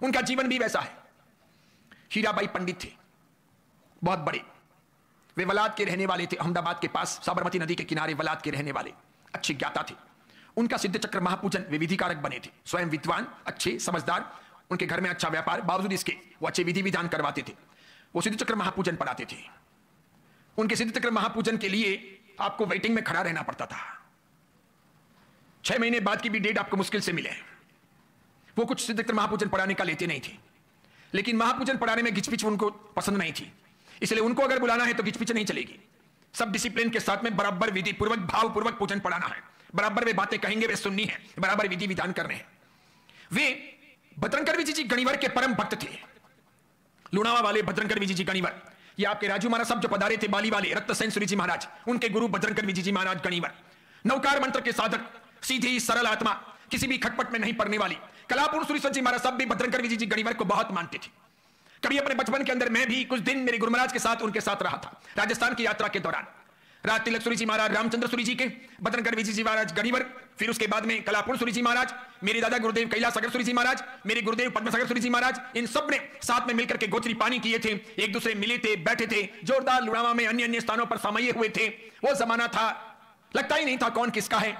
उनका जीवन भी वैसा है। हीराबाई पंडित थे, बहुत बड़े। वे वलाद के रहने वाले थे, अहमदाबाद के पास साबरमती नदी के किनारे वलाद के रहने वाले अच्छे ज्ञाता थे। उनका सिद्ध चक्र महापूजन वे विधिकारक बने थे। स्वयं विद्वान, अच्छे समझदार, उनके घर में अच्छा व्यापार, बावजूद इसके वो अच्छे विधि विधान करवाते थे। वो सिद्ध चक्र महापूजन पढ़ाते थे। उनके सिद्ध चक्र महापूजन के लिए आपको वेटिंग में खड़ा रहना पड़ता था। 6 महीने बाद की भी डेट आपको मुश्किल से मिले। वो कुछ सिद्ध चक्र महापूजन पढ़ाने का लेते नहीं थे, लेकिन महापूजन पढ़ाने में घिचपिच उनको पसंद नहीं थी, इसलिए उनको अगर बुलाना है तो घिचपिच नहीं चलेगी। सब डिसिप्लिन के साथ में बराबर विधि पूर्वक, भाव पूर्वक पूजन पढ़ाना है। बराबर वे बातें कहेंगे, वे सुननी है, बराबर विधि विधान करने हैं। वे भद्रंकर विजय जी गणिवर के परम भक्त थे। लुणावा वाले भद्रंकर विजय जी गणिवर, ये आपके राजू महाराज साहब जो पधारे थे, बाली वाले रत्नसेन सूरी जी महाराज, उनके गुरु भद्रंकर विजय जी महाराज गणिवर। नवकार मंत्र के साधक, सीधी सरल आत्मा, किसी भी खटपट में नहीं पड़ने वाली। कलापुर सूरी जी महाराज साहब भी भद्रंकर विजय जी गणिवर को बहुत मानते थे। कभी अपने बचपन के अंदर मैं भी कुछ दिन मेरे गुरु महाराज के साथ उनके साथ रहा था, राजस्थान की यात्रा के दौरान। राज तिलक सूरी जी महाराज, रामचंद्र सूरी जी के, भद्रंकर विजय जी महाराज गणिवर, फिर उसके बाद में कलापुर सूरी जी महाराज, मेरे दादा गुरुदेव कैलाश सागर सूरी जी महाराज, मेरे गुरुदेव पद्मसागर सूरी जी महाराज, इन सब ने साथ में मिलकर के गोचरी पानी किए थे, एक दूसरे मिले थे, बैठे थे, जोरदार लुणावा में अन्य अन्य स्थानों पर समाये हुए थे। वो जमाना था, लगता ही नहीं था कौन किसका है।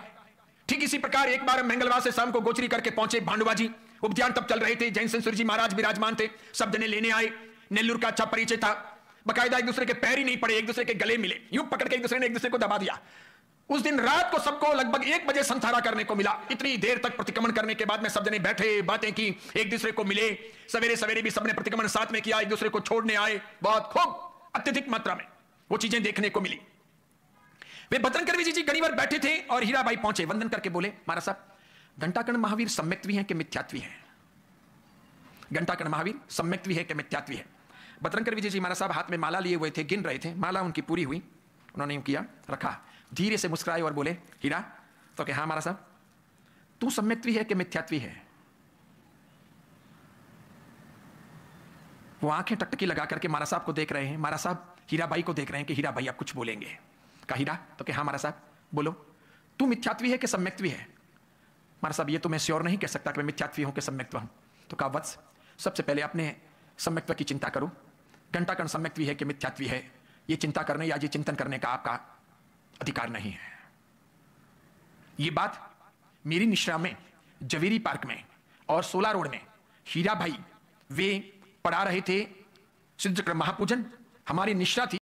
ठीक इसी प्रकार एक बार मंगलवार से शाम को गोचरी करके पहुंचे भांडुआ जी। उपध्यान तब चल रहे थे, जैन सिंह सूरी जी महाराज विराजमान थे, सब जने लेने आए। नेल्लूर का अच्छा परिचय था, बकायदा एक दूसरे के पैर ही नहीं पड़े, एक दूसरे के गले मिले, यूं पकड़ के एक दूसरे ने एक दूसरे को दबा दिया। उस दिन रात को सबको लगभग 1 बजे संथारा करने को मिला। इतनी देर तक प्रतिक्रमण करने के बाद में सब जने बैठे, बातें की, एक दूसरे को मिले। सवेरे सवेरे भी सबने प्रतिक्रमण साथ में किया, एक दूसरे को छोड़ने आए। बहुत खूब अत्यधिक मात्रा में वो चीजें देखने को मिली। वे भद्रंकर विजय जी गणिवर बैठे थे और हीराबाई पहुंचे, वंदन करके बोले, महाराज साहब, घंटाकर्ण महावीर सम्यक्त्वी है कि मिथ्यात्वी है? घंटाकर्ण महावीर सम्यक्त्वी है कि मिथ्यात्वी है? भद्रंकर विजय जी महाराज साहब हाथ में माला लिए हुए थे, गिन रहे थे। माला उनकी पूरी हुई, उन्होंने यूं किया, रखा, धीरे से मुस्कुराए और बोले, हीरा? तो कहा, हाँ महाराज साहब। तू सम्यक्त्वी है कि मिथ्यात्वी है? वो आंखें टकटकी लगा करके महाराज साहब को देख रहे हैं। महाराज साहब हीराबाई को देख रहे हैं कि हीराबाई आप कुछ बोलेंगे। कहा, हीरा? तो कहा, हाँ महाराज साहब बोलो, तू मिथ्यात्वी है कि सम्यक्त्वी है? महाराज साहब ये तो मैं श्योर नहीं कह सकता कि मैं मिथ्यात्वी हूं कि सम्यक्त्व हूं। तो कहा, वत्स, सबसे पहले अपने सम्यक्त्व की चिंता करो। घंटाकर्ण सम्यक्त्वी है कि मिथ्यात्वी है, ये चिंता करने या ये चिंतन करने का आपका अधिकार नहीं है। ये बात मेरी निश्रा में, जवेरी पार्क में और 16 रोड में हीरा भाई वे पढ़ा रहे थे सिद्ध चक्र महापूजन। हमारी निश्रा थी